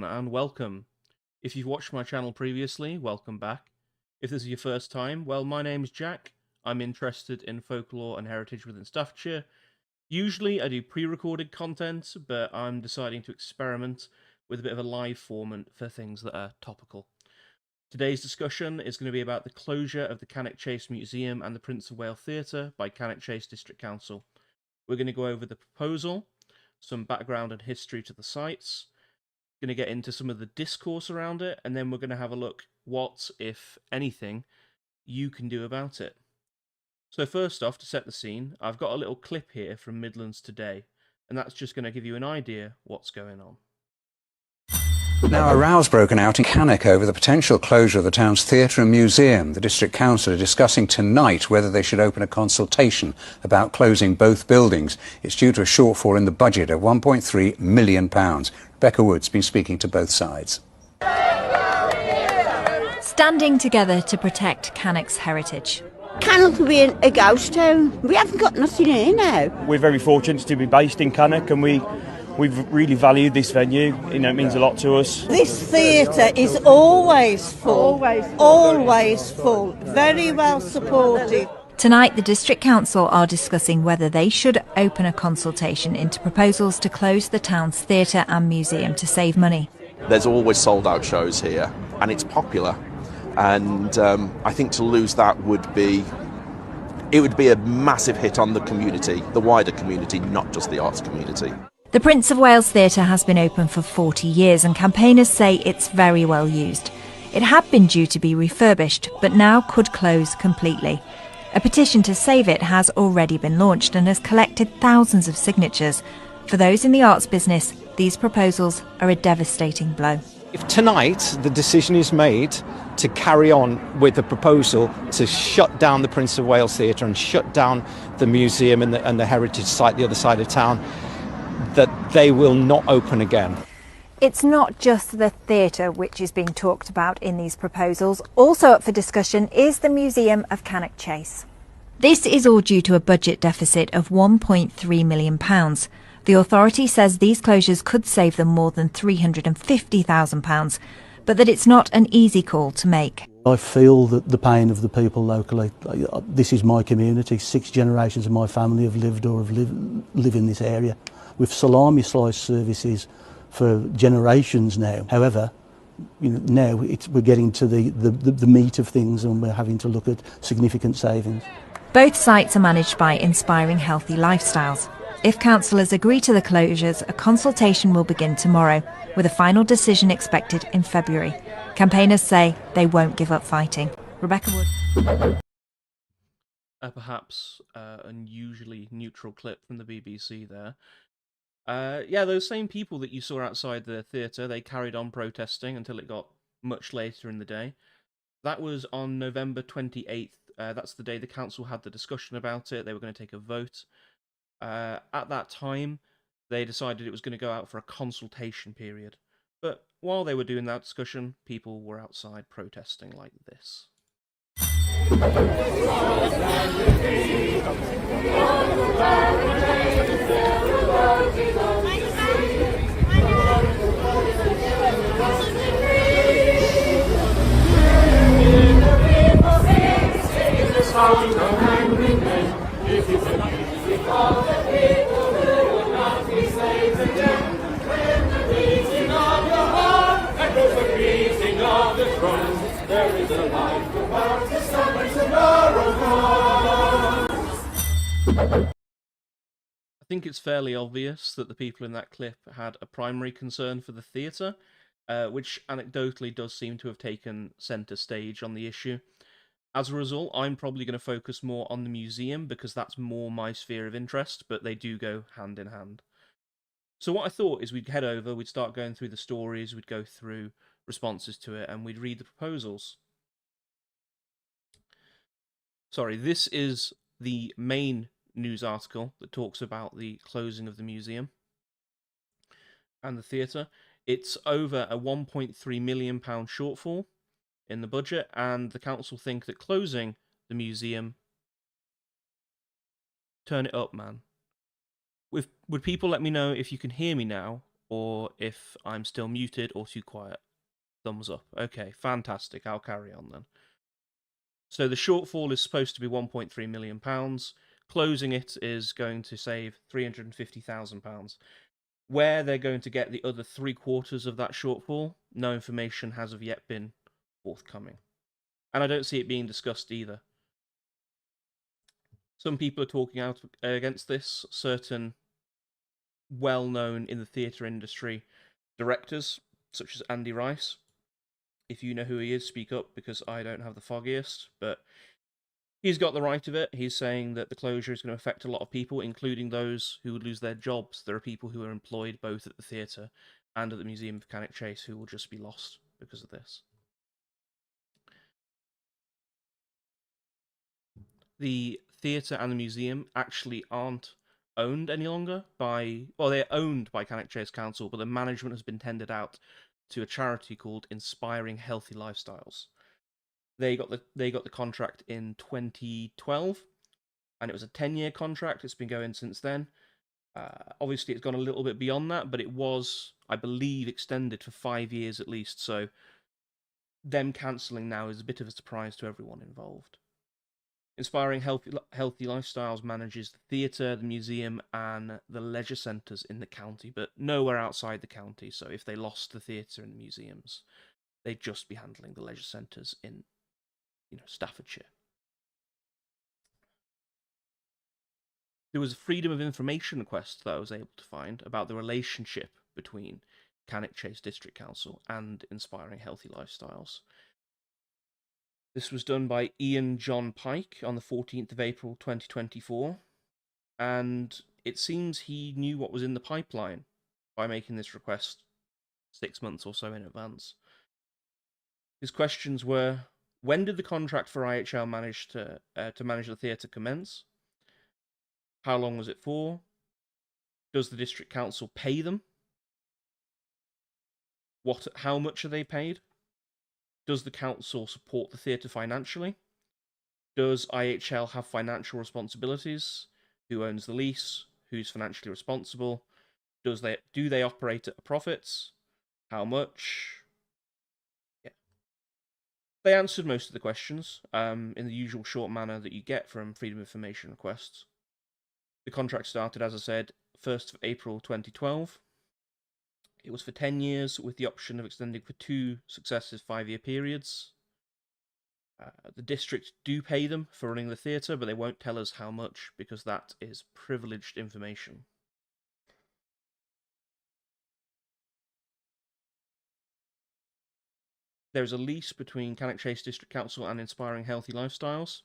everyone, and welcome. If you've watched my channel previously, welcome back. If this is your first time, well, my name's Jack. I'm interested in folklore and heritage within Staffordshire. Usually I do pre-recorded content, but I'm deciding to experiment with a bit of a live format for things that are topical. Today's discussion is going to be about the closure of the Cannock Chase Museum and the Prince of Wales Theatre by Cannock Chase District Council. We're going to go over the proposal, some background and history to the sites, going to get into some of the discourse around it, and then we're going to have a look what, if anything, you can do about it. So first off, to set the scene, I've got a little clip here from Midlands Today, and that's just going to give you an idea what's going on. Now, a row's broken out in Cannock over the potential closure of the town's theatre and museum. The District Council are discussing tonight whether they should open a consultation about closing both buildings. It's due to a shortfall in the budget of £1.3 million. Rebecca Wood's been speaking to both sides. Standing together to protect Cannock's heritage. Cannock will be a ghost town. We haven't got nothing in here now. We're very fortunate to be based in Cannock, and we've really valued this venue. You know, it means a lot to us. This theatre is always full. Always full. Very well supported. Tonight, the District Council are discussing whether they should open a consultation into proposals to close the town's theatre and museum to save money. There's always sold out shows here, and it's popular. And I think to lose that would be a massive hit on the community, the wider community, not just the arts community. The Prince of Wales Theatre has been open for 40 years and campaigners say it's very well used. It had been due to be refurbished, but now could close completely. A petition to save it has already been launched and has collected thousands of signatures. For those in the arts business, these proposals are a devastating blow. If tonight the decision is made to carry on with the proposal to shut down the Prince of Wales Theatre and shut down the museum and the heritage site the other side of town, that they will not open again. It's not just the theatre which is being talked about in these proposals. Also up for discussion is the Museum of Cannock Chase. This is all due to a budget deficit of £1.3 million. The authority says these closures could save them more than £350,000, but that it's not an easy call to make. I feel that the pain of the people locally. This is my community. 6 generations of my family have lived or live in this area. With salami slice services for generations now. However, now we're getting to the meat of things, and we're having to look at significant savings. Both sites are managed by Inspiring Healthy Lifestyles. If councillors agree to the closures, a consultation will begin tomorrow, with a final decision expected in February. Campaigners say they won't give up fighting. Rebecca Wood. Perhaps unusually neutral clip from the BBC there. Yeah, those same people that you saw outside the theatre, they carried on protesting until it got much later in the day. That was on November 28th. That's the day the council had the discussion about it. They were going to take a vote. At that time, they decided it was going to go out for a consultation period. But while they were doing that discussion, people were outside protesting like this. I think it's fairly obvious that the people in that clip had a primary concern for the theatre, which anecdotally does seem to have taken centre stage on the issue. As a result, I'm probably going to focus more on the museum because that's more my sphere of interest, but they do go hand in hand. So what I thought is we'd head over, we'd start going through the stories, we'd go through responses to it, and we'd read the proposals. Sorry, this is the main news article that talks about the closing of the museum and the theatre. It's over a £1.3 million shortfall in the budget, and the council think that closing the museum... Turn it up, man. Would people let me know if you can hear me now, or if I'm still muted or too quiet. Thumbs up. Okay, fantastic. I'll carry on then. So the shortfall is supposed to be £1.3 million. Closing it is going to save £350,000. Where they're going to get the other 3/4 of that shortfall, no information has of yet been forthcoming. And I don't see it being discussed either. Some people are talking out against this, certain well-known in the theatre industry directors, such as Andy Rice. If you know who he is, speak up, because I don't have the foggiest, but he's got the right of it. He's saying that the closure is going to affect a lot of people, including those who would lose their jobs. There are people who are employed both at the theatre and at the Museum of Cannock Chase who will just be lost because of this. The theatre and the museum actually aren't owned any longer by... Well, they're owned by Cannock Chase Council, but the management has been tendered out to a charity called Inspiring Healthy Lifestyles. They got the contract in 2012, and it was a 10-year contract. It's been going since then. Obviously, it's gone a little bit beyond that, but it was, I believe, extended for 5 years at least. So them cancelling now is a bit of a surprise to everyone involved. Inspiring Healthy Lifestyles manages the theatre, the museum, and the leisure centres in the county, but nowhere outside the county. So if they lost the theatre and the museums, they'd just be handling the leisure centres in, Staffordshire. There was a Freedom of Information request that I was able to find about the relationship between Cannock Chase District Council and Inspiring Healthy Lifestyles. This was done by Ian John Pike on the 14th of April 2024, and it seems he knew what was in the pipeline by making this request 6 months or so in advance. His questions were: when did the contract for IHL manage to manage the theatre commence? How long was it for? Does the District Council pay them? How much are they paid? Does the council support the theatre financially? Does IHL have financial responsibilities? Who owns the lease? Who's financially responsible? Do they operate at profits? How much? Yeah. They answered most of the questions in the usual short manner that you get from Freedom of Information requests. The contract started, as I said, 1st of April 2012. It was for 10 years, with the option of extending for 2 successive 5-year periods. The district do pay them for running the theatre, but they won't tell us how much, because that is privileged information. There is a lease between Cannock Chase District Council and Inspiring Healthy Lifestyles,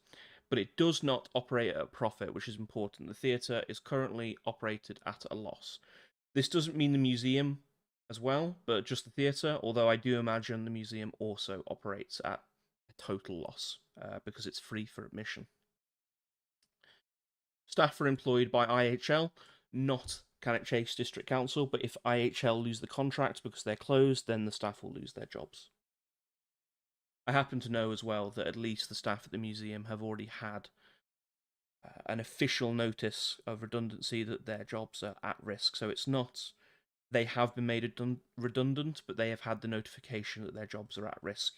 but it does not operate at a profit, which is important. The theatre is currently operated at a loss. This doesn't mean the museum as well, but just the theatre, although I do imagine the museum also operates at a total loss, because it's free for admission. Staff are employed by IHL, not Cannock Chase District Council, but if IHL lose the contract because they're closed, then the staff will lose their jobs. I happen to know as well that at least the staff at the museum have already had an official notice of redundancy, that their jobs are at risk. So it's not they have been made redundant, but they have had the notification that their jobs are at risk,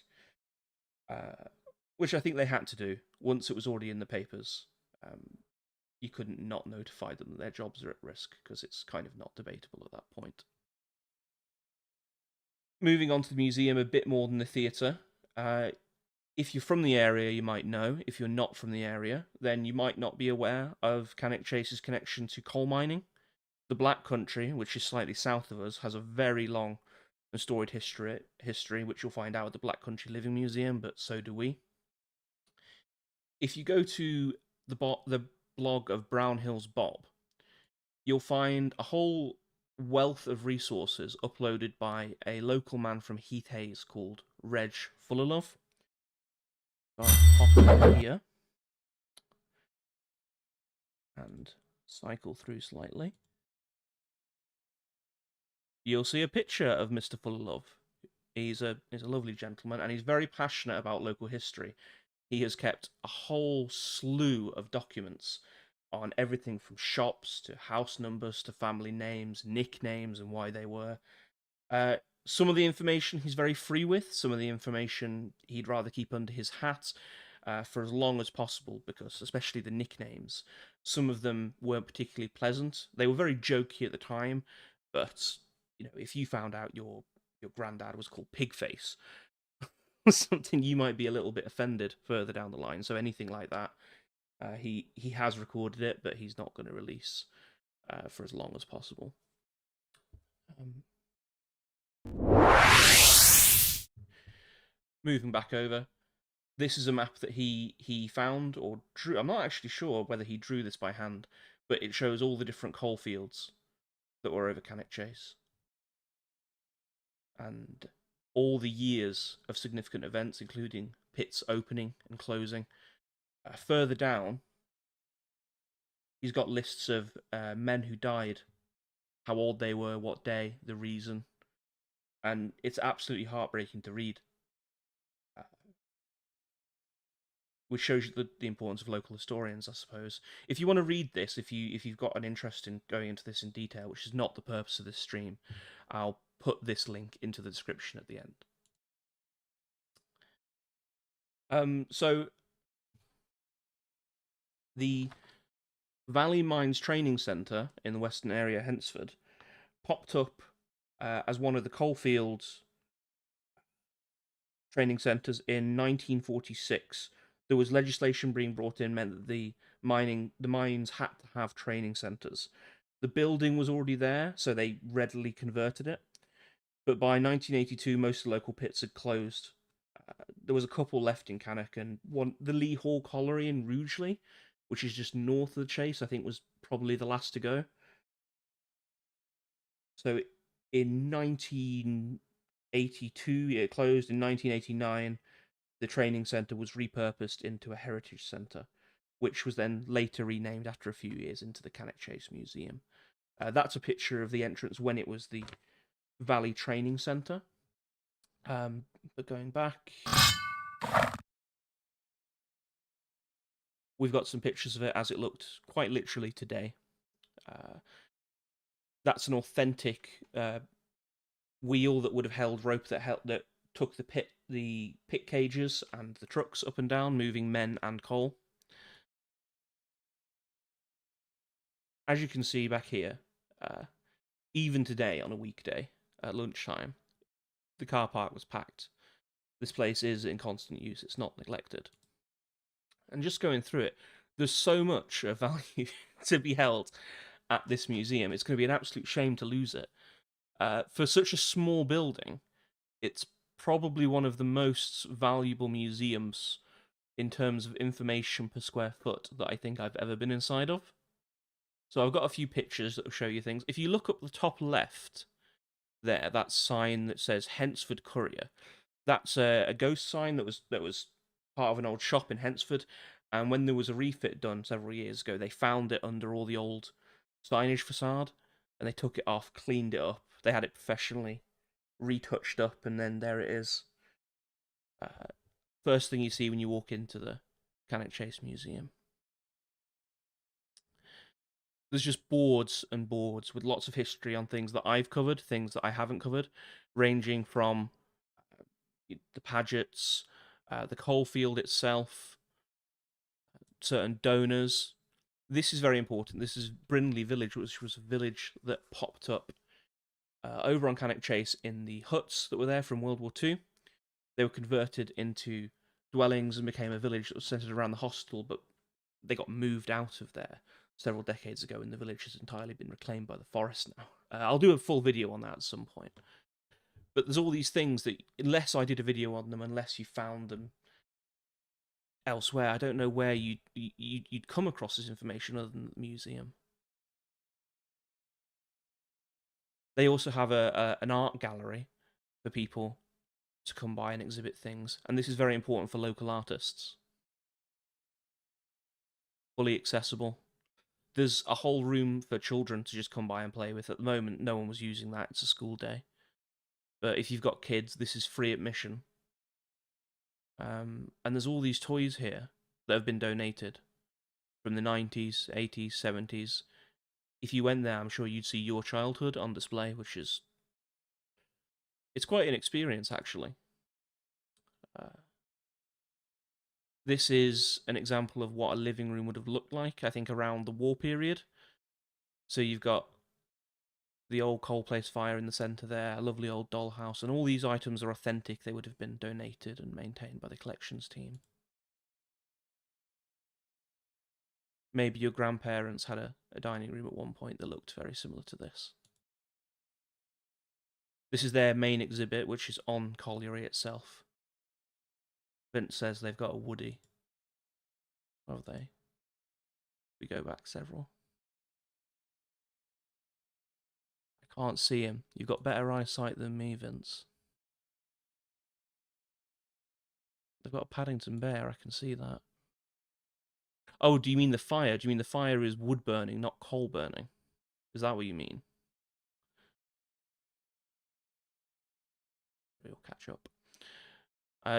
which I think they had to do once it was already in the papers. You couldn't not notify them that their jobs are at risk, because it's kind of not debatable at that point. Moving on to the museum, a bit more than the theatre. If you're from the area, you might know. If you're not from the area, then you might not be aware of Cannock Chase's connection to coal mining. The Black Country, which is slightly south of us, has a very long and storied history, which you'll find out at the Black Country Living Museum, but so do we. If you go to the blog of Brownhill's Bob, you'll find a whole wealth of resources uploaded by a local man from Heath Hayes called Reg Fullerlove. I'll pop it here and cycle through slightly. You'll see a picture of Mr. Fullerlove. He's a lovely gentleman, and he's very passionate about local history. He has kept a whole slew of documents on everything from shops to house numbers to family names, nicknames, and why they were. Some of the information he's very free with. Some of the information he'd rather keep under his hat for as long as possible, because especially the nicknames, some of them weren't particularly pleasant. They were very jokey at the time, but if you found out your granddad was called Pigface, something, you might be a little bit offended further down the line. So anything like that, he has recorded it, but he's not going to release for as long as possible. Moving back over, this is a map that he found or drew. I'm not actually sure whether he drew this by hand, but it shows all the different coal fields that were over Cannock Chase and all the years of significant events, including pits opening and closing. Further down, he's got lists of men who died, how old they were, what day, the reason, and it's absolutely heartbreaking to read. Which shows you the importance of local historians, I suppose. If you want to read this, if you've got an interest in going into this in detail, which is not the purpose of this stream, I'll put this link into the description at the end. So the Valley Mines Training Centre in the Western area, Hensford, popped up as one of the coalfields training centres in 1946. There was legislation being brought in meant that the mines had to have training centres. The building was already there, so they readily converted it. But by 1982, most of the local pits had closed. There was a couple left in Cannock, and the Lea Hall Colliery in Rugeley, which is just north of the Chase, I think was probably the last to go. So in 1982, it closed. In 1989, the training centre was repurposed into a heritage centre, which was then later renamed after a few years into the Cannock Chase Museum. That's a picture of the entrance when it was the Valley Training Centre. But going back, we've got some pictures of it as it looked quite literally today. That's an authentic wheel that would have held rope that took the pit cages and the trucks up and down, moving men and coal. As you can see back here, even today on a weekday at lunchtime, the car park was packed. This place is in constant use, it's not neglected. And just going through it, there's so much of value to be held at this museum. It's going to be an absolute shame to lose it. For such a small building, it's probably one of the most valuable museums in terms of information per square foot that I think I've ever been inside of. So I've got a few pictures that will show you things. If you look up the top left there, that sign that says Hensford Courier, that's a ghost sign that was part of an old shop in Hensford, and when there was a refit done several years ago, they found it under all the old signage facade, and they took it off, cleaned it up. They had it professionally retouched up, and then there it is. First thing you see when you walk into the Cannock Chase Museum. There's just boards and boards with lots of history on things that I've covered, things that I haven't covered, ranging from the Pagets, the coalfield itself, certain donors. This is very important. This is Brindley Village, which was a village that popped up over on Cannock Chase in the huts that were there from World War II. They were converted into dwellings and became a village that was centred around the hostel, but they got moved out of there several decades ago, and the village has entirely been reclaimed by the forest now. I'll do a full video on that at some point. But there's all these things that, unless I did a video on them, unless you found them elsewhere, I don't know where you'd come across this information other than the museum. They also have an art gallery for people to come by and exhibit things, and this is very important for local artists. Fully accessible. There's a whole room for children to just come by and play with. At the moment, no one was using that. It's a school day. But if you've got kids, this is free admission. And there's all these toys here that have been donated from the 90s, 80s, 70s. If you went there, I'm sure you'd see your childhood on display, which is... It's quite an experience, actually. This is an example of what a living room would have looked like, I think, around the war period. So you've got the old coal place fire in the centre there, a lovely old dollhouse, and all these items are authentic. They would have been donated and maintained by the collections team. Maybe your grandparents had a dining room at one point that looked very similar to this. This is their main exhibit, which is on Colliery itself. Vince says they've got a Woody. Have they? We go back several. I can't see him. You've got better eyesight than me, Vince. They've got a Paddington Bear, I can see that. Oh, do you mean the fire? Do you mean the fire is wood burning, not coal burning? Is that what you mean? We'll catch up.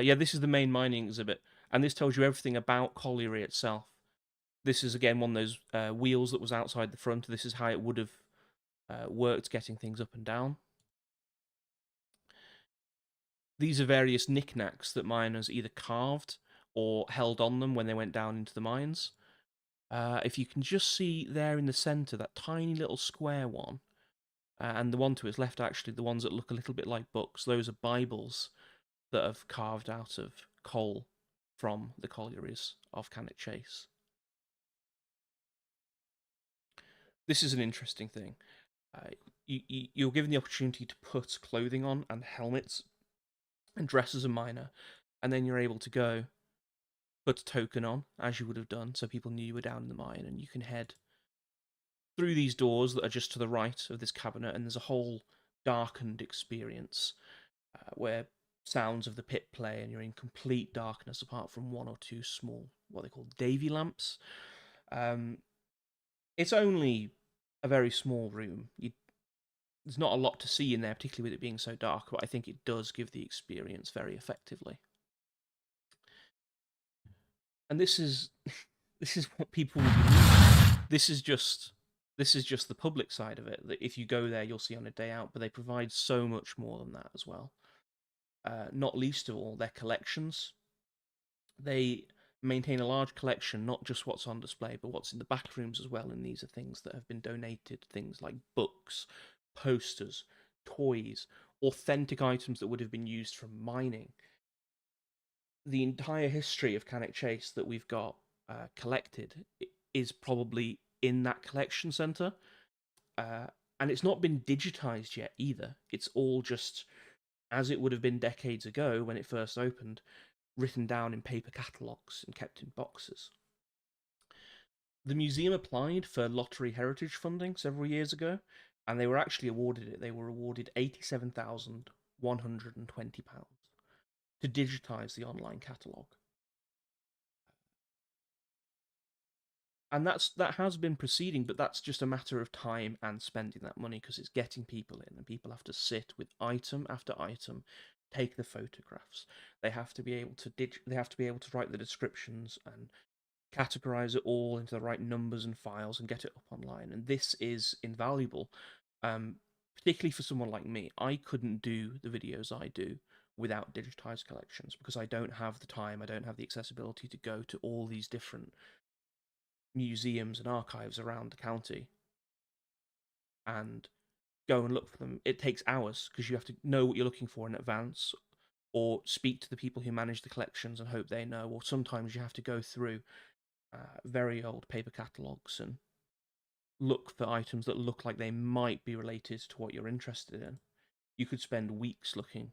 Yeah, this is the main mining exhibit, and this tells you everything about Colliery itself. This is, again, one of those wheels that was outside the front. This is how it would have worked getting things up and down. These are various knickknacks that miners either carved or held on them when they went down into the mines. If you can just see there in the centre, that tiny little square one, and the one to its left, actually, the ones that look a little bit like books, those are Bibles that have carved out of coal from the collieries of Cannock Chase. This is an interesting thing. You're given the opportunity to put clothing on and helmets and dress as a miner, and then you're able to go put a token on, as you would have done, so people knew you were down in the mine, and you can head through these doors that are just to the right of this cabinet, and there's a whole darkened experience where sounds of the pit play, and you're in complete darkness apart from one or two small, what they call Davy lamps. It's only a very small room. There's not a lot to see in there, particularly with it being so dark, but I think it does give the experience very effectively. And this is what people would use. This is just the public side of it, that if you go there you'll see on a day out, but they provide so much more than that as well. Not least of all, their collections. They maintain a large collection, not just what's on display, but what's in the back rooms as well, and these are things that have been donated, things like books, posters, toys, authentic items that would have been used from mining. The entire history of Cannock Chase that we've got collected is probably in that collection centre, and it's not been digitised yet either. It's all just, as it would have been decades ago when it first opened, written down in paper catalogues and kept in boxes. The museum applied for lottery heritage funding several years ago, and they were actually awarded it. They were awarded £87,120 to digitise the online catalogue. And that has been proceeding, but that's just a matter of time and spending that money, because it's getting people in, and people have to sit with item after item, take the photographs. They have to be able to write the descriptions and categorize it all into the right numbers and files and get it up online. And this is invaluable, particularly for someone like me. I couldn't do the videos I do without digitized collections, because I don't have the time, I don't have the accessibility to go to all these different museums and archives around the county and go and look for them. It takes hours, because you have to know what you're looking for in advance, or speak to the people who manage the collections and hope they know, or sometimes you have to go through very old paper catalogues and look for items that look like they might be related to what you're interested in. You could spend weeks looking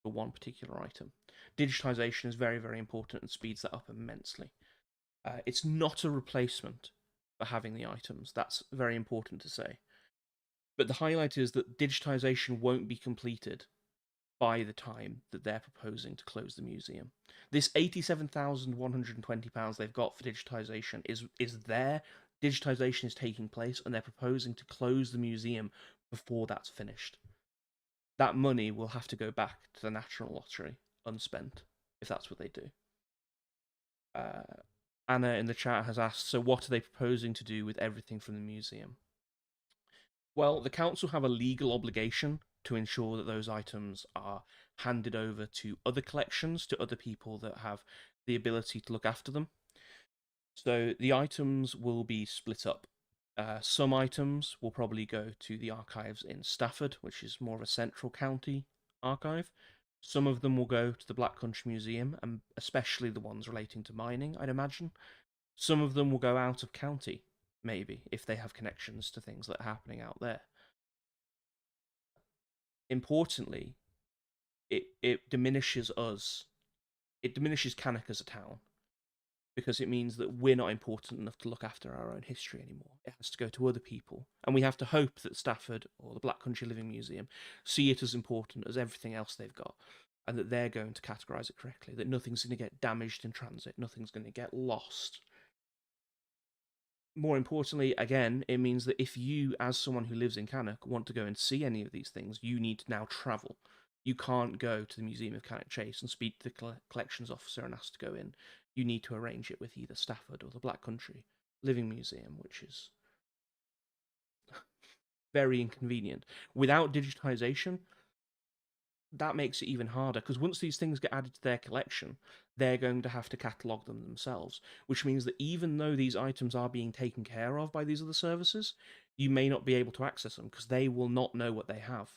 for one particular item. Digitization is very, very important and speeds that up immensely. It's not a replacement for having the items. That's very important to say. But the highlight is that digitization won't be completed by the time that they're proposing to close the museum. This £87,120 they've got for digitization is there. Digitization is taking place, and they're proposing to close the museum before that's finished. That money will have to go back to the National Lottery unspent, if that's what they do. Anna in the chat has asked, so what are they proposing to do with everything from the museum? Well, the council have a legal obligation to ensure that those items are handed over to other collections, to other people that have the ability to look after them. So the items will be split up. Some items will probably go to the archives in Stafford, which is more of a central county archive. Some of them will go to the Black Country Museum, and especially the ones relating to mining, I'd imagine. Some of them will go out of county, maybe, if they have connections to things that are happening out there. Importantly, it diminishes us. It diminishes Cannock as a town, because it means that we're not important enough to look after our own history anymore. It has to go to other people. And we have to hope that Stafford or the Black Country Living Museum see it as important as everything else they've got, and that they're going to categorise it correctly, that nothing's going to get damaged in transit, nothing's going to get lost. More importantly, again, it means that if you, as someone who lives in Cannock, want to go and see any of these things, you need to now travel. You can't go to the Museum of Cannock Chase and speak to the collections officer and ask to go in. You need to arrange it with either Stafford or the Black Country Living Museum, which is very inconvenient. Without digitisation, that makes it even harder, because once these things get added to their collection, they're going to have to catalogue them themselves, which means that even though these items are being taken care of by these other services, you may not be able to access them, because they will not know what they have.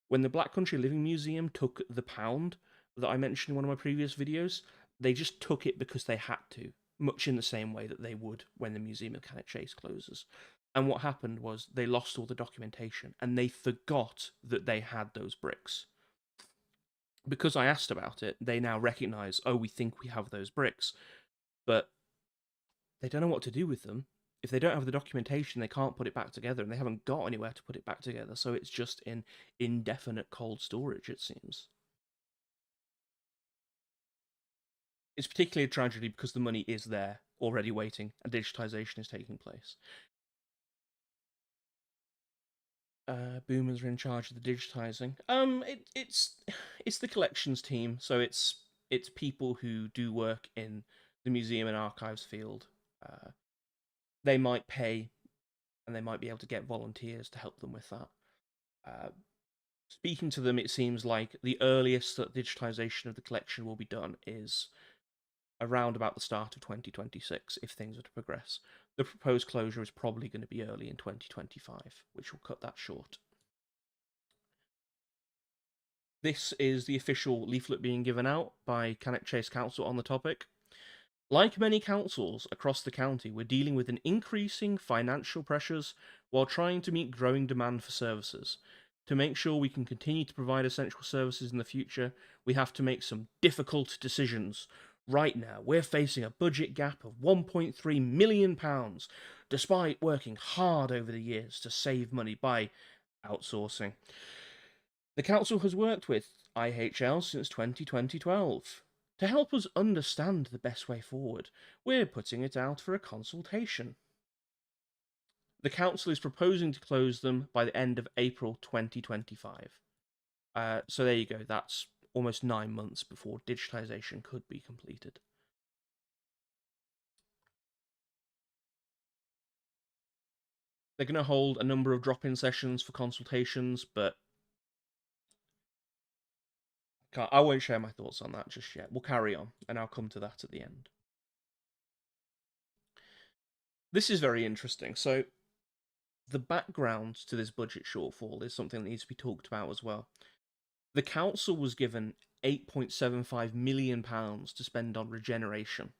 When the Black Country Living Museum took the pound that I mentioned in one of my previous videos, they just took it because they had to, much in the same way that they would when the Museum of Cannock Chase closes. And what happened was they lost all the documentation, and they forgot that they had those bricks. Because I asked about it, they now recognise, oh, we think we have those bricks, but they don't know what to do with them. If they don't have the documentation, they can't put it back together, and they haven't got anywhere to put it back together, so it's just in indefinite cold storage, it seems. It's particularly a tragedy because the money is there, already waiting, and digitisation is taking place. Boomers are in charge of the digitising. It's the collections team, so it's people who do work in the museum and archives field. They might pay, and they might be able to get volunteers to help them with that. Speaking to them, it seems like the earliest that digitisation of the collection will be done is around about the start of 2026, if things are to progress. The proposed closure is probably going to be early in 2025, which will cut that short. This is the official leaflet being given out by Cannock Chase Council on the topic. Like many councils across the county, we're dealing with an increasing financial pressures while trying to meet growing demand for services. To make sure we can continue to provide essential services in the future, we have to make some difficult decisions. Right now, we're facing a budget gap of £1.3 million, despite working hard over the years to save money by outsourcing. The council has worked with IHL since 2012. To help us understand the best way forward, we're putting it out for a consultation. The council is proposing to close them by the end of April 2025. So there you go, that's almost 9 months before digitisation could be completed. They're going to hold a number of drop-in sessions for consultations, but I won't share my thoughts on that just yet. We'll carry on, and I'll come to that at the end. This is very interesting. So, the background to this budget shortfall is something that needs to be talked about as well. The council was given £8.75 million to spend on regeneration.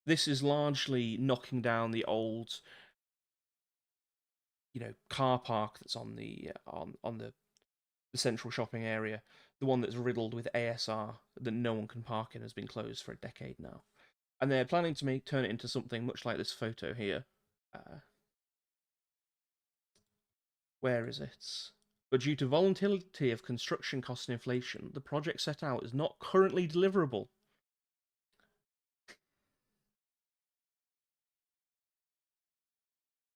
This is largely knocking down the old, car park that's on the central shopping area. The one that's riddled with ASR that no one can park in has been closed for a decade now. And they're planning to turn it into something much like this photo here. Where is it? But due to volatility of construction cost and inflation, the project set out is not currently deliverable.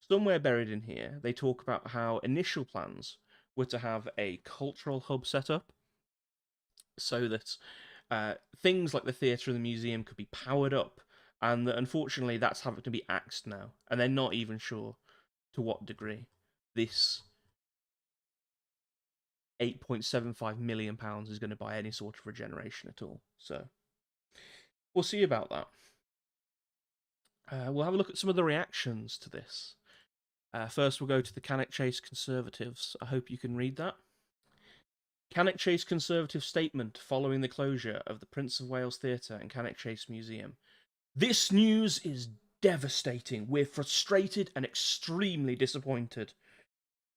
Somewhere buried in here, they talk about how initial plans were to have a cultural hub set up, so that things like the theatre and the museum could be powered up, and that unfortunately that's having to be axed now, and they're not even sure to what degree this £8.75 million is going to buy any sort of regeneration at all. So we'll see about that. We'll have a look at some of the reactions to this. First, we'll go to the Cannock Chase Conservatives. I hope you can read that. Cannock Chase Conservative statement following the closure of the Prince of Wales Theatre and Cannock Chase Museum. This news is devastating. We're frustrated and extremely disappointed.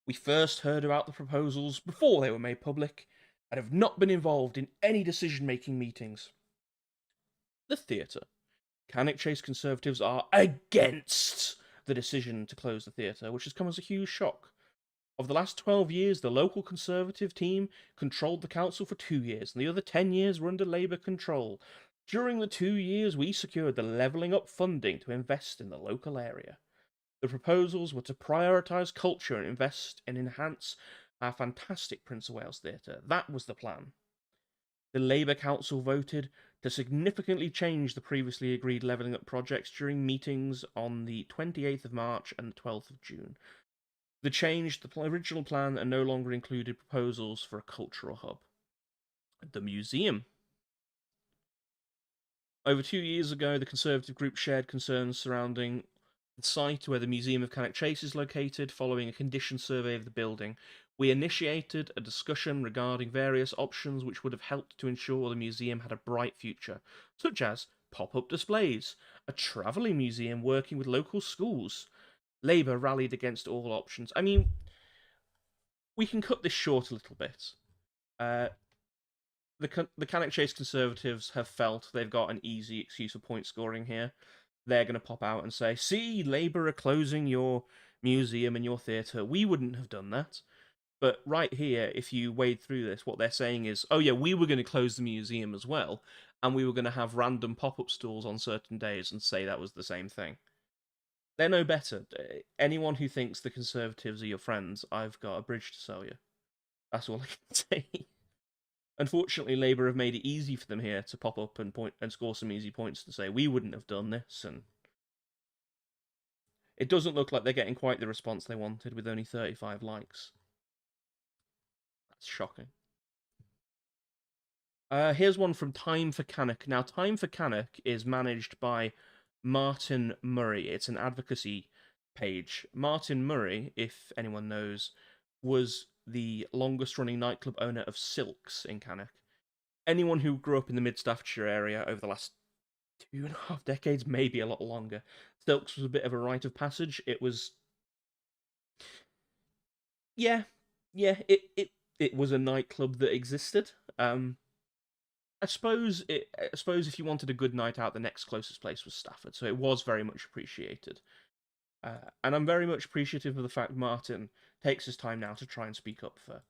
We first heard about the proposals before they were made public and have not been involved in any decision-making meetings. The theatre. Cannock Chase Conservatives are against the decision to close the theatre, which has come as a huge shock. Of the last 12 years, the local Conservative team controlled the council for 2 years, and the other 10 years were under Labour control. During the 2 years, we secured the levelling up funding to invest in the local area. The proposals were to prioritise culture and invest and enhance our fantastic Prince of Wales Theatre. That was the plan. The Labour Council voted to significantly change the previously agreed levelling up projects during meetings on the 28th of March and the 12th of June. The change the original plan and no longer included proposals for a cultural hub. The museum. Over 2 years ago, the Conservative group shared concerns surrounding the site where the Museum of Cannock Chase is located. Following a condition survey of the building, we initiated a discussion regarding various options which would have helped to ensure the museum had a bright future, such as pop-up displays, a travelling museum working with local schools. Labour rallied against all options. I mean, we can cut this short a little bit. The Cannock Chase Conservatives have felt they've got an easy excuse for point scoring here. They're going to pop out and say, see, Labour are closing your museum and your theatre. We wouldn't have done that. But right here, if you wade through this, what they're saying is, oh yeah, we were going to close the museum as well, and we were going to have random pop-up stalls on certain days and say that was the same thing. They're no better. Anyone who thinks the Conservatives are your friends, I've got a bridge to sell you. That's all I can say. Unfortunately, Labour have made it easy for them here to pop up and score some easy points and say, we wouldn't have done this, and it doesn't look like they're getting quite the response they wanted with only 35 likes. That's shocking. Here's one from Time for Cannock. Now, Time for Cannock is managed by Martin Murray. It's an advocacy page. Martin Murray, if anyone knows, was the longest running nightclub owner of Silks in Cannock. Anyone who grew up in the mid-Staffordshire area over the last 2.5 decades, maybe a lot longer, Silks was a bit of a rite of passage. It was... Yeah, it was a nightclub that existed. I suppose if you wanted a good night out, the next closest place was Stafford, so it was very much appreciated. And I'm very much appreciative of the fact Martin takes his time now to try and speak up for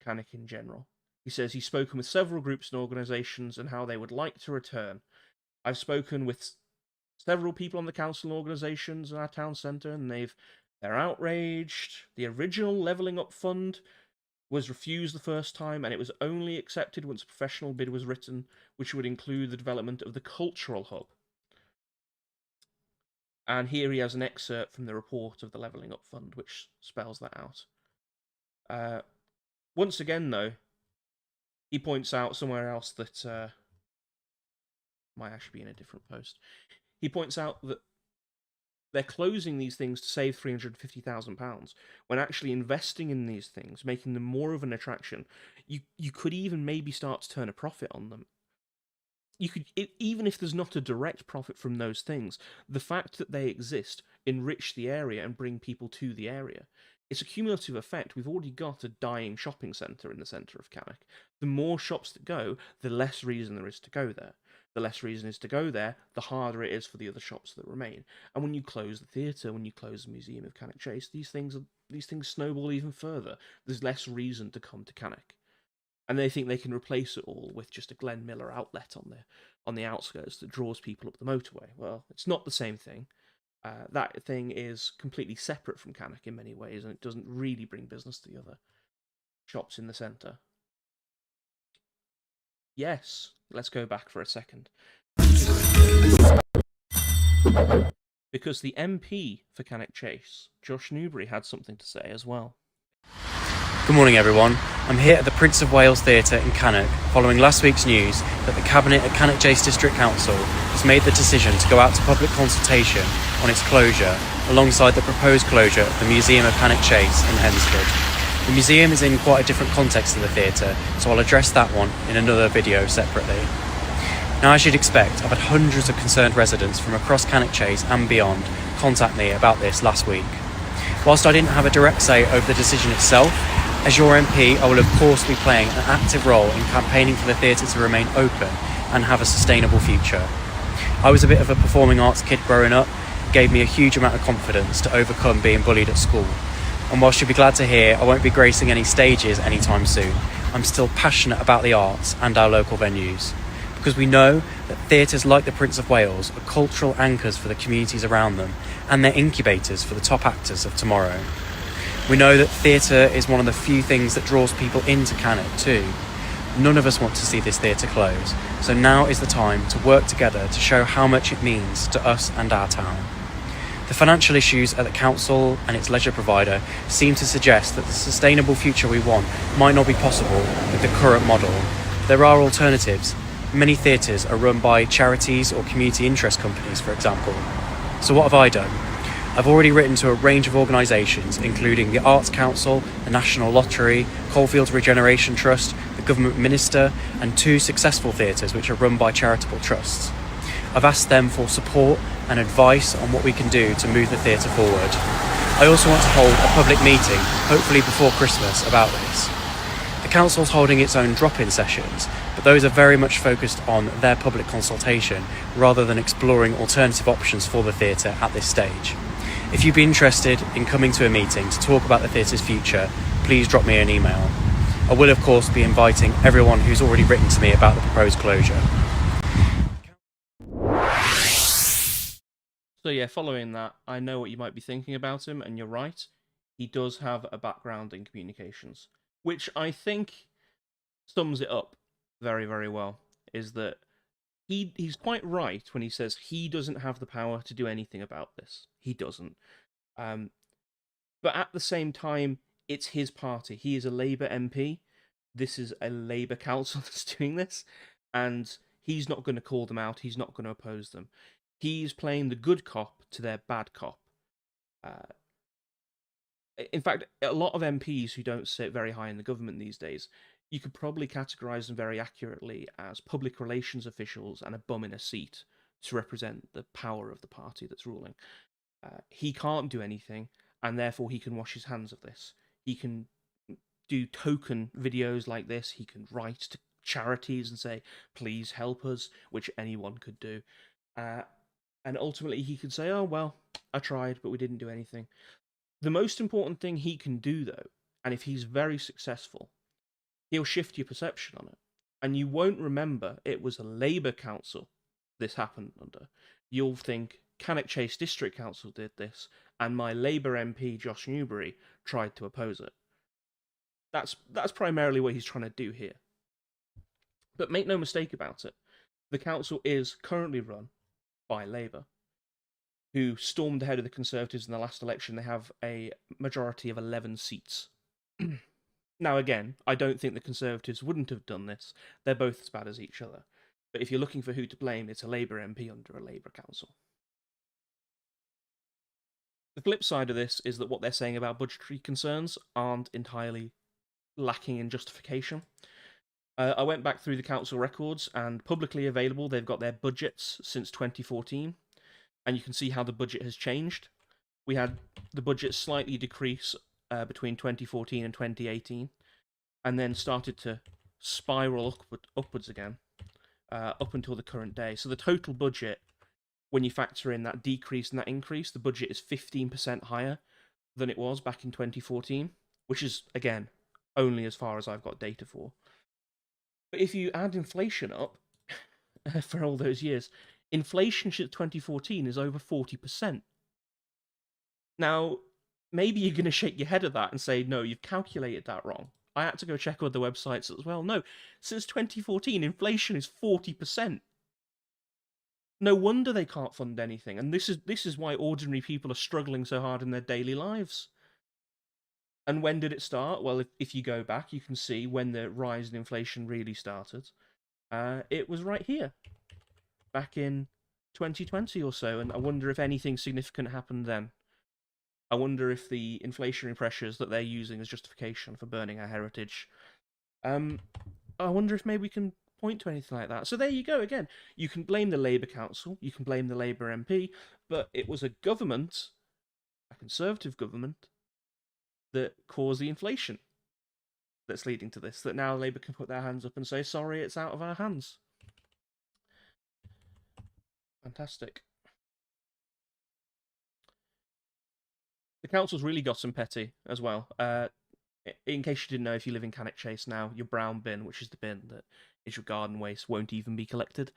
Cannock in general. He says he's spoken with several groups and organisations and how they would like to return. I've spoken with several people on the council and organisations in our town centre, and they're outraged. The original Levelling Up Fund was refused the first time, and it was only accepted once a professional bid was written, which would include the development of the cultural hub. And here he has an excerpt from the report of the Levelling Up Fund, which spells that out. Once again, though, he points out somewhere else that might actually be in a different post. He points out that they're closing these things to save £350,000, when actually investing in these things, making them more of an attraction, you could even maybe start to turn a profit on them. You could, even if there's not a direct profit from those things, the fact that they exist enrich the area and bring people to the area. It's a cumulative effect. We've already got a dying shopping centre in the centre of Cannock. The more shops that go, the less reason there is to go there. The less reason is to go there, the harder it is for the other shops that remain. And when you close the theatre, when you close the Museum of Cannock Chase, these things snowball even further. There's less reason to come to Cannock. And they think they can replace it all with just a Glen Miller outlet on the outskirts that draws people up the motorway. Well, it's not the same thing. That thing is completely separate from Cannock in many ways, and it doesn't really bring business to the other shops in the centre. Yes, let's go back for a second. Because the MP for Cannock Chase, Josh Newbury, had something to say as well. Good morning everyone. I'm here at the Prince of Wales Theatre in Cannock following last week's news that the Cabinet at Cannock Chase District Council has made the decision to go out to public consultation on its closure alongside the proposed closure of the Museum of Cannock Chase in Hensford. The museum is in quite a different context to the theatre, so I'll address that one in another video separately. Now, as you'd expect, I've had hundreds of concerned residents from across Cannock Chase and beyond contact me about this last week. Whilst I didn't have a direct say over the decision itself, as your MP, I will of course be playing an active role in campaigning for the theatre to remain open and have a sustainable future. I was a bit of a performing arts kid growing up, gave me a huge amount of confidence to overcome being bullied at school. And whilst you'll be glad to hear I won't be gracing any stages anytime soon, I'm still passionate about the arts and our local venues. Because we know that theatres like the Prince of Wales are cultural anchors for the communities around them, and they're incubators for the top actors of tomorrow. We know that theatre is one of the few things that draws people into Cannock too. None of us want to see this theatre close, so now is the time to work together to show how much it means to us and our town. The financial issues at the council and its leisure provider seem to suggest that the sustainable future we want might not be possible with the current model. There are alternatives. Many theatres are run by charities or community interest companies, for example. So what have I done? I've already written to a range of organisations, including the Arts Council, the National Lottery, Coalfields Regeneration Trust, the Government Minister, and 2 successful theatres which are run by charitable trusts. I've asked them for support and advice on what we can do to move the theatre forward. I also want to hold a public meeting, hopefully before Christmas, about this. The council's holding its own drop-in sessions, but those are very much focused on their public consultation rather than exploring alternative options for the theatre at this stage. If you'd be interested in coming to a meeting to talk about the theatre's future, please drop me an email. I will of course be inviting everyone who's already written to me about the proposed closure. So yeah, following that, I know what you might be thinking about him, and you're right. He does have a background in communications, which I think sums it up very, very well, is that he's quite right when he says he doesn't have the power to do anything about this. He doesn't. But at the same time, it's his party. He is a Labour MP. This is a Labour council that's doing this, and he's not going to call them out. He's not going to oppose them. He's playing the good cop to their bad cop. In fact, a lot of MPs who don't sit very high in the government these days, you could probably categorise them very accurately as public relations officials and a bum in a seat to represent the power of the party that's ruling. He can't do anything, and therefore he can wash his hands of this. He can do token videos like this. He can write to charities and say, please help us, which anyone could do. And ultimately he could say, oh, well, I tried, but we didn't do anything. The most important thing he can do, though, and if he's very successful, he'll shift your perception on it. And you won't remember it was a Labour council this happened under. You'll think Cannock Chase District Council did this, and my Labour MP, Josh Newbury, tried to oppose it. That's primarily what he's trying to do here. But make no mistake about it, the council is currently run by Labour, who stormed ahead of the Conservatives in the last election. They have a majority of 11 seats. Now, again, I don't think the Conservatives wouldn't have done this. They're both as bad as each other. But if you're looking for who to blame, it's a Labour MP under a Labour council. The flip side of this is that what they're saying about budgetary concerns aren't entirely lacking in justification. I went back through the council records, and publicly available, they've got their budgets since 2014, and you can see how the budget has changed. We had the budget slightly decrease between 2014 and 2018, and then started to spiral upwards again, up until the current day. So the total budget, when you factor in that decrease and that increase, the budget is 15% higher than it was back in 2014, which is, again, only as far as I've got data for. But if you add inflation up for all those years, inflation since 2014 is over 40%. Now, maybe you're going to shake your head at that and say, no, you've calculated that wrong. I had to go check other websites as well. No, since 2014, inflation is 40%. No wonder they can't fund anything, and this is why ordinary people are struggling so hard in their daily lives. And when did it start? Well, if you go back, you can see when the rise in inflation really started. It was right here, back in 2020 or so, and I wonder if anything significant happened then. I wonder if the inflationary pressures that they're using as justification for burning our heritage, I wonder if maybe we can point to anything like that. So there you go again. You can blame the Labour Council, you can blame the Labour MP, but it was a government, a Conservative government, that caused the inflation that's leading to this, that now Labour can put their hands up and say, sorry, it's out of our hands. Fantastic. The council's really got some petty as well. In case you didn't know, if you live in Cannock Chase now, your brown bin, which is the bin that is your garden waste, won't even be collected.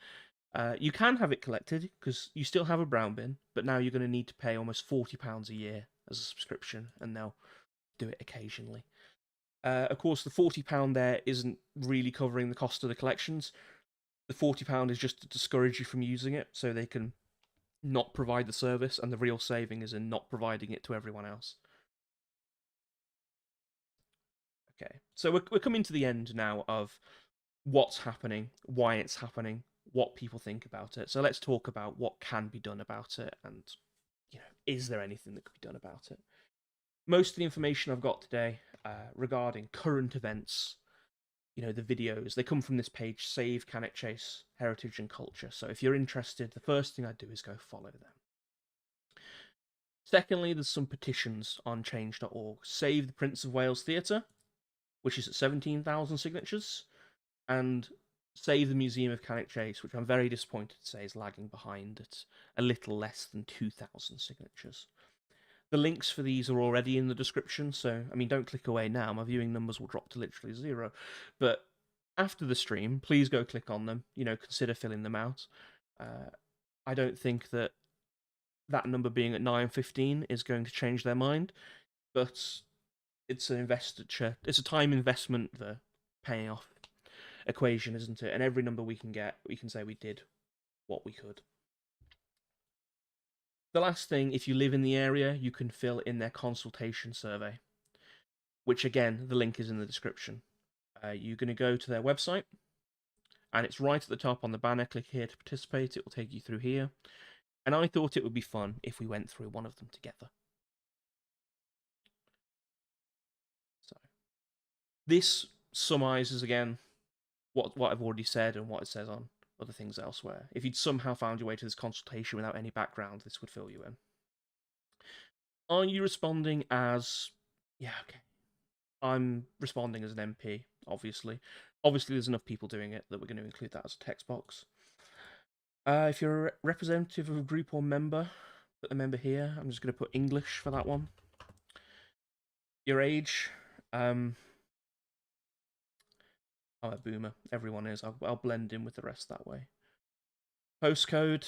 You can have it collected because you still have a brown bin, but now you're going to need to pay almost £40 a year as a subscription, and they'll do it occasionally. Of course, the £40 there isn't really covering the cost of the collections. The £40 is just to discourage you from using it, so they can not provide the service, and the real saving is in not providing it to everyone else. Okay, so we're coming to the end now of what's happening, why it's happening, what people think about it. So let's talk about what can be done about it, and is there anything that could be done about it? Most of the information I've got today regarding current events, the videos, they come from this page, Save Cannock Chase Heritage and Culture. So if you're interested, the first thing I'd do is go follow them. Secondly, there's some petitions on change.org. Save the Prince of Wales Theatre, which is at 17,000 signatures, and Save the Museum of Cannock Chase, which I'm very disappointed to say is lagging behind at a little less than 2,000 signatures. The links for these are already in the description, so, don't click away now. My viewing numbers will drop to literally 0. But after the stream, please go click on them. Consider filling them out. I don't think that number being at 9:15 is going to change their mind, but it's an investiture. It's a time investment, the paying off equation, isn't it? And every number we can get, we can say we did what we could. The last thing, if you live in the area, you can fill in their consultation survey, which again, the link is in the description. You're going to go to their website, and it's right at the top on the banner. Click here to participate. It will take you through here. And I thought it would be fun if we went through one of them together. So, this summarizes again what I've already said and what it says on other things elsewhere. If you'd somehow found your way to this consultation without any background, this would fill you in. Are you responding as... Yeah, okay. I'm responding as an MP, obviously. Obviously, there's enough people doing it that we're going to include that as a text box. If you're a representative of a group or member, put the member here. I'm just going to put English for that one. Your age. I'm a boomer. Everyone is. I'll blend in with the rest that way. Postcode.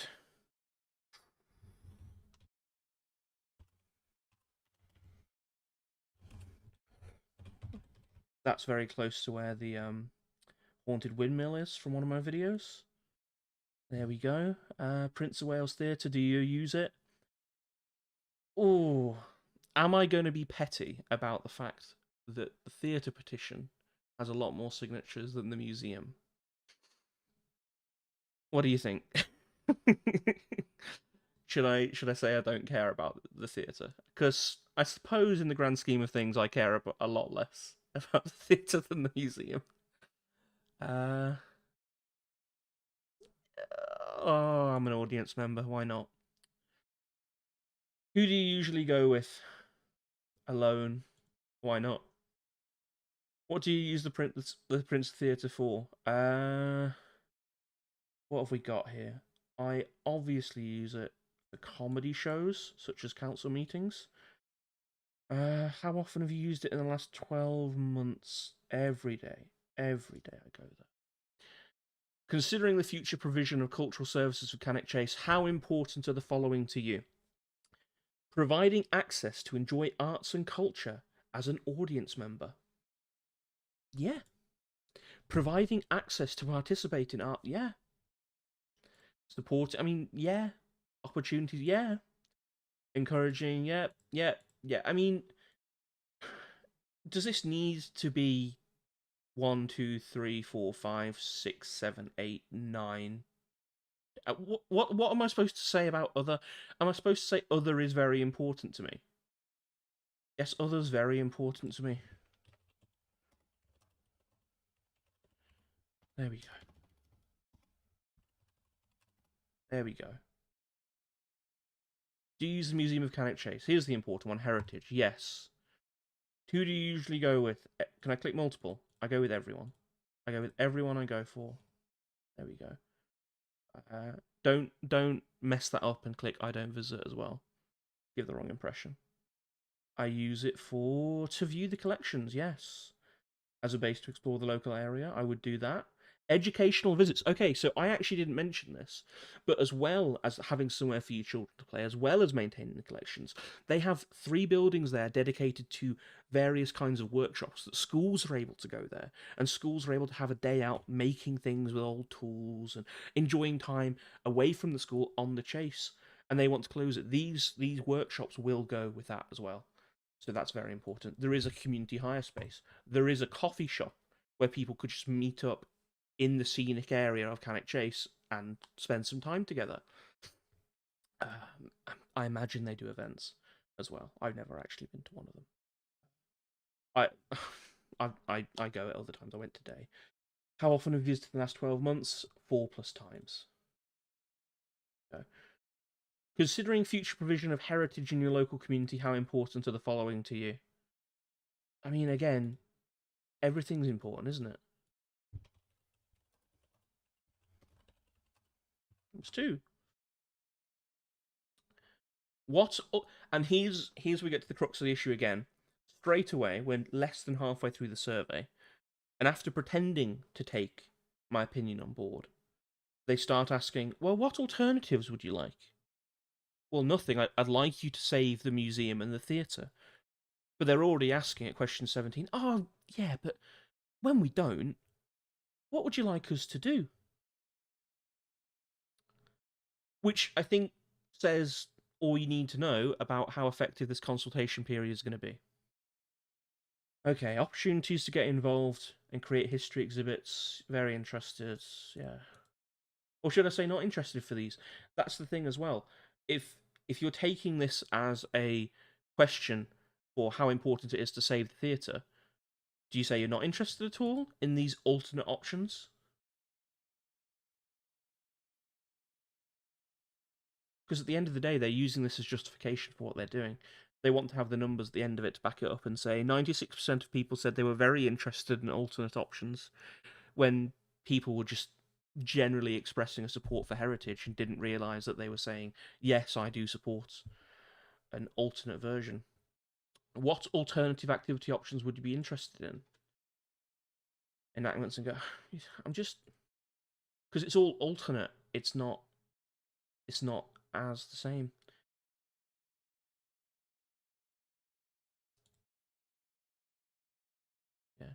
That's very close to where the haunted windmill is from one of my videos. There we go. Prince of Wales Theatre, do you use it? Oh, am I going to be petty about the fact that the theatre petition has a lot more signatures than the museum? What do you think? Should I say I don't care about the theatre? Because I suppose in the grand scheme of things, I care a lot less about the theatre than the museum. Oh, I'm an audience member. Why not? Who do you usually go with? Alone? Why not? What do you use the Prince Theatre for? What have we got here? I obviously use it for comedy shows, such as council meetings. How often have you used it in the last 12 months? Every day. Every day I go there. Considering the future provision of cultural services for Cannock Chase, how important are the following to you? Providing access to enjoy arts and culture as an audience member. Yeah. Providing access to participate in art, yeah. Support, I mean, yeah. Opportunities, yeah. Encouraging, yeah, yeah, yeah. I mean, does this need to be 1, 2, 3, 4, 5, 6, 7, 8, 9? What am I supposed to say about other? Am I supposed to say other is very important to me? Yes, other's very important to me. There we go. There we go. Do you use the Museum of Cannock Chase? Here's the important one, heritage. Yes. Who do you usually go with? Can I click multiple? I go with everyone. I go with everyone I go for. There we go. Don't mess that up and click I don't visit as well. Give the wrong impression. I use it to view the collections, yes. As a base to explore the local area, I would do that. Educational visits. Okay, so I actually didn't mention this, but as well as having somewhere for your children to play, as well as maintaining the collections, they have 3 buildings there dedicated to various kinds of workshops that schools are able to go there, and schools are able to have a day out making things with old tools and enjoying time away from the school on the chase. And they want to close it. These workshops will go with that as well. So that's very important. There is a community hire space. There is a coffee shop where people could just meet up in the scenic area of Cannock Chase and spend some time together. I imagine they do events as well. I've never actually been to one of them. I go at other times. I went today. How often have you visited in the last 12 months? 4+ times. Okay. Considering future provision of heritage in your local community, how important are the following to you? I mean, again, everything's important, isn't it? It's 2. And here's we get to the crux of the issue again. Straight away, when less than halfway through the survey, and after pretending to take my opinion on board, they start asking, well, what alternatives would you like? Well, nothing. I'd like you to save the museum and the theatre. But they're already asking at question 17, oh, yeah, but when we don't, what would you like us to do? Which I think says all you need to know about how effective this consultation period is going to be. Okay, opportunities to get involved and create history exhibits. Very interested, yeah. Or should I say not interested for these? That's the thing as well. If you're taking this as a question for how important it is to save the theatre, do you say you're not interested at all in these alternate options? Because at the end of the day, they're using this as justification for what they're doing. They want to have the numbers at the end of it to back it up and say 96% of people said they were very interested in alternate options, when people were just generally expressing a support for heritage and didn't realise that they were saying, yes, I do support an alternate version. What alternative activity options would you be interested in? Enactments and go, I'm just... Because it's all alternate. It's not as the same. Yeah.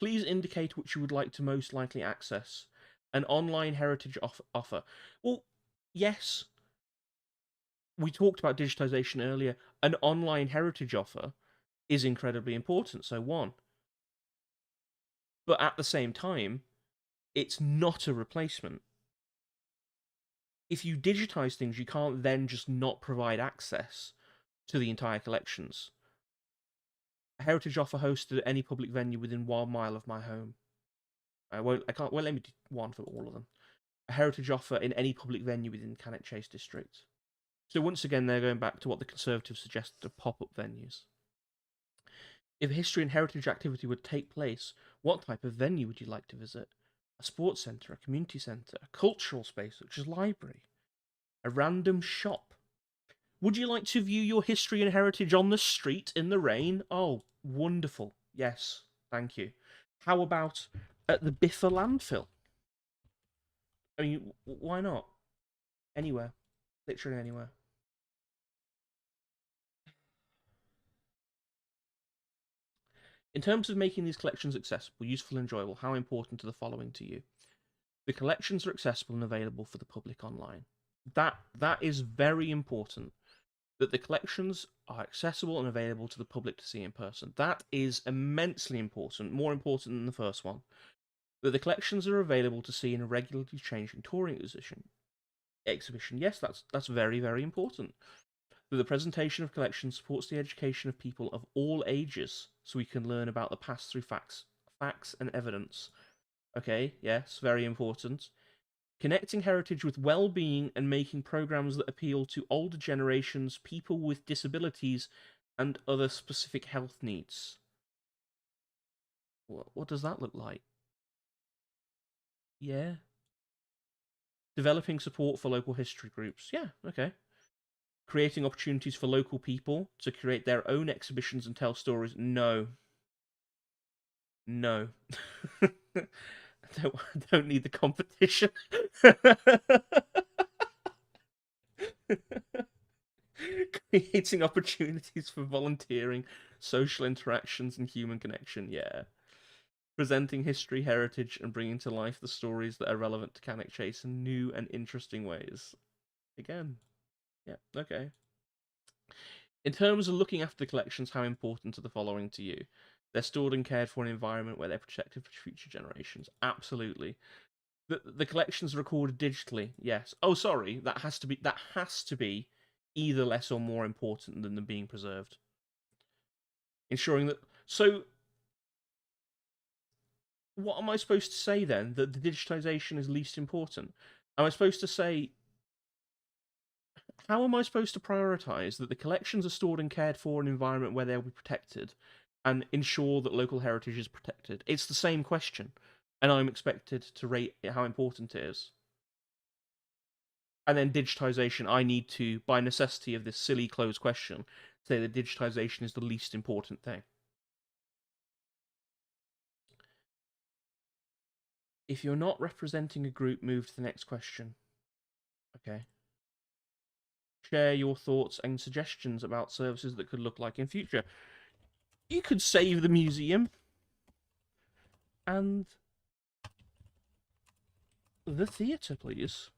Please indicate which you would like to most likely access. An online heritage offer. Well, yes. We talked about digitization earlier. An online heritage offer is incredibly important, so 1. But at the same time, it's not a replacement. If you digitize things, you can't then just not provide access to the entire collections. A heritage offer hosted at any public venue within 1 mile of my home. I won't let me do 1 for all of them. A heritage offer in any public venue within Cannock Chase District. So once again, they're going back to what the Conservatives suggested of pop-up venues. If a history and heritage activity would take place, what type of venue would you like to visit? A sports centre, a community centre, a cultural space such as library, a random shop. Would you like to view your history and heritage on the street in the rain? Oh, wonderful. Yes, thank you. How about at the Biffa landfill? I mean, why not? Anywhere. Literally anywhere. In terms of making these collections accessible, useful, and enjoyable, how important are the following to you? The collections are accessible and available for the public online. That is very important, that the collections are accessible and available to the public to see in person. That is immensely important, more important than the first one. That the collections are available to see in a regularly changing touring exhibition. Yes, that's very, very important. That the presentation of collections supports the education of people of all ages, so we can learn about the past through facts and evidence. Okay, yes, very important. Connecting heritage with well-being and making programs that appeal to older generations, people with disabilities, and other specific health needs. What does that look like? Yeah. Developing support for local history groups. Yeah, okay. Creating opportunities for local people to create their own exhibitions and tell stories. No. No. I don't need the competition. Creating opportunities for volunteering, social interactions, and human connection. Yeah. Presenting history, heritage, and bringing to life the stories that are relevant to Cannock Chase in new and interesting ways. Again. Yeah, okay. In terms of looking after the collections, how important are the following to you? They're stored and cared for in an environment where they're protected for future generations. Absolutely. The collections are recorded digitally. Yes. Oh, sorry. That has to be either less or more important than them being preserved. Ensuring that. So, what am I supposed to say then? That the digitization is least important? Am I supposed to say? How am I supposed to prioritize that the collections are stored and cared for in an environment where they'll be protected, and ensure that local heritage is protected? It's the same question, and I'm expected to rate how important it is. And then digitization, I need to, by necessity of this silly closed question, say that digitization is the least important thing. If you're not representing a group, move to the next question. Okay. Share your thoughts and suggestions about services that could look like in future. You could save the museum and the theatre, please.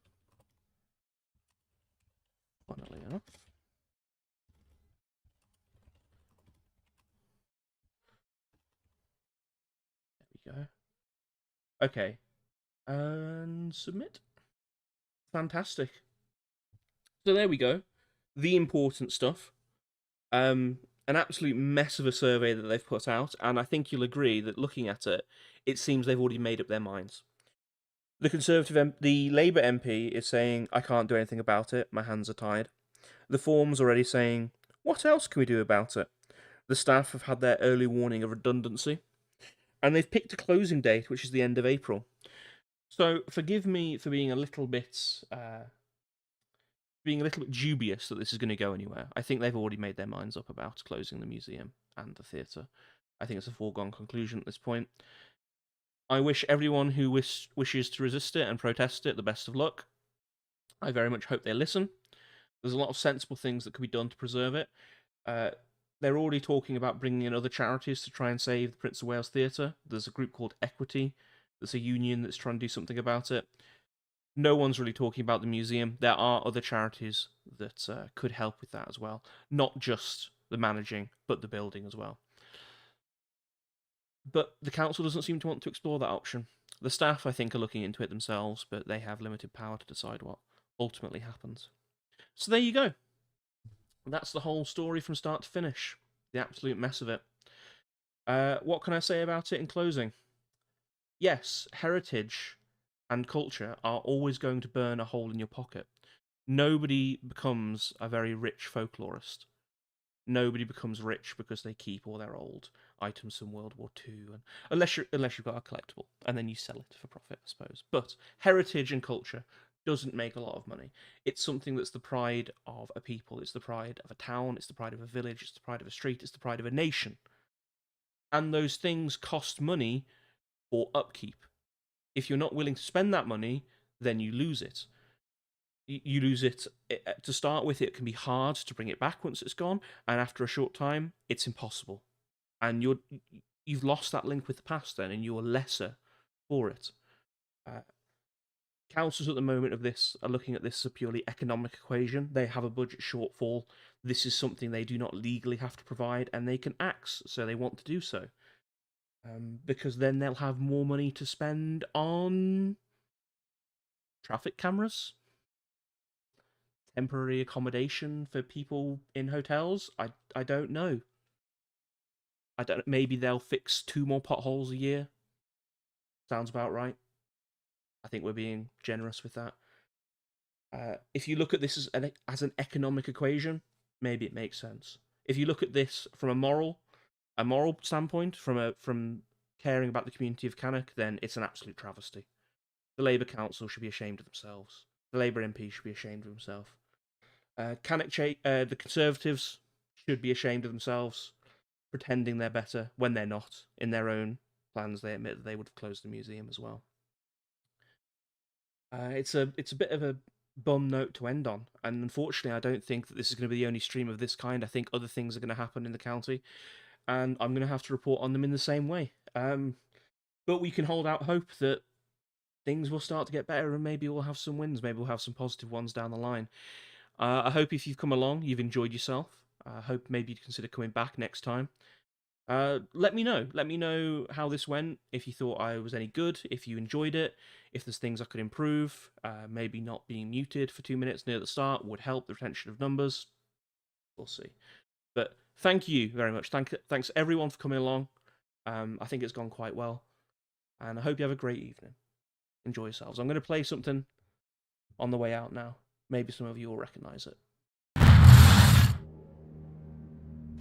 Funnily enough. There we go. Okay. And submit. Fantastic. So there we go. The important stuff. An absolute mess of a survey that they've put out, and I think you'll agree that looking at it, it seems they've already made up their minds. The Labour MP is saying, I can't do anything about it, my hands are tied. The Form's already saying, what else can we do about it? The staff have had their early warning of redundancy, and they've picked a closing date, which is the end of April. So forgive me for being a little bit dubious that this is going to go anywhere. I think they've already made their minds up about closing the museum and the theatre. I think it's a foregone conclusion at this point. I wish everyone who wishes to resist it and protest it the best of luck. I very much hope they listen. There's a lot of sensible things that could be done to preserve it. They're already talking about bringing in other charities to try and save the Prince of Wales Theatre. There's a group called Equity. There's a union that's trying to do something about it. No one's really talking about the museum. There are other charities that could help with that as well. Not just the managing, but the building as well. But the council doesn't seem to want to explore that option. The staff, I think, are looking into it themselves, but they have limited power to decide what ultimately happens. So there you go. That's the whole story from start to finish. The absolute mess of it. What can I say about it in closing? Yes, heritage and culture are always going to burn a hole in your pocket. Nobody becomes a very rich folklorist. Nobody becomes rich because they keep all their old items from World War II, and unless you've got a collectible, and then you sell it for profit, I suppose. But heritage and culture doesn't make a lot of money. It's something that's the pride of a people. It's the pride of a town. It's the pride of a village. It's the pride of a street. It's the pride of a nation. And those things cost money for upkeep. If you're not willing to spend that money, then you lose it. You lose it. To start with, it can be hard to bring it back once it's gone, and after a short time, it's impossible. And you've lost that link with the past then, and you are lesser for it. Councils at the moment of this are looking at this as a purely economic equation. They have a budget shortfall. This is something they do not legally have to provide, and they can axe, so they want to do so. Because then they'll have more money to spend on traffic cameras, temporary accommodation for people in hotels. I don't know. Maybe they'll fix 2 more potholes a year. Sounds about right. I think we're being generous with that. If you look at this as an economic equation, maybe it makes sense. If you look at this from a moral standpoint, from caring about the community of Cannock, then it's an absolute travesty. The Labour Council should be ashamed of themselves. The Labour MP should be ashamed of himself. Cannock Chase, the Conservatives should be ashamed of themselves, pretending they're better when they're not. In their own plans, they admit that they would have closed the museum as well. It's a bit of a bum note to end on, and unfortunately I don't think that this is going to be the only stream of this kind. I think other things are going to happen in the county, and I'm going to have to report on them in the same way. But we can hold out hope that things will start to get better, and maybe we'll have some wins, maybe we'll have some positive ones down the line. I hope if you've come along, you've enjoyed yourself. I hope maybe you'd consider coming back next time. Let me know how this went, if you thought I was any good, if you enjoyed it, if there's things I could improve. Maybe not being muted for 2 minutes near the start would help the retention of numbers. We'll see. But thank you very much. Thanks everyone for coming along. I think it's gone quite well, and I hope you have a great evening. Enjoy yourselves. I'm going to play something on the way out now. Maybe some of you will recognise it.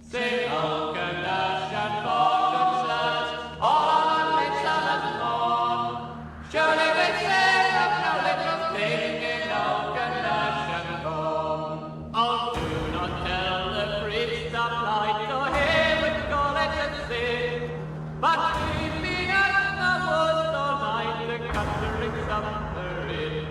Sing on Cannock and fortunes, all on midsummer's morn. Surely we say of no little thing in old Cannock and born. Oh, do not tell the priest of light to hear with gullet and sin, but creeping out the woods all night, the country summer in.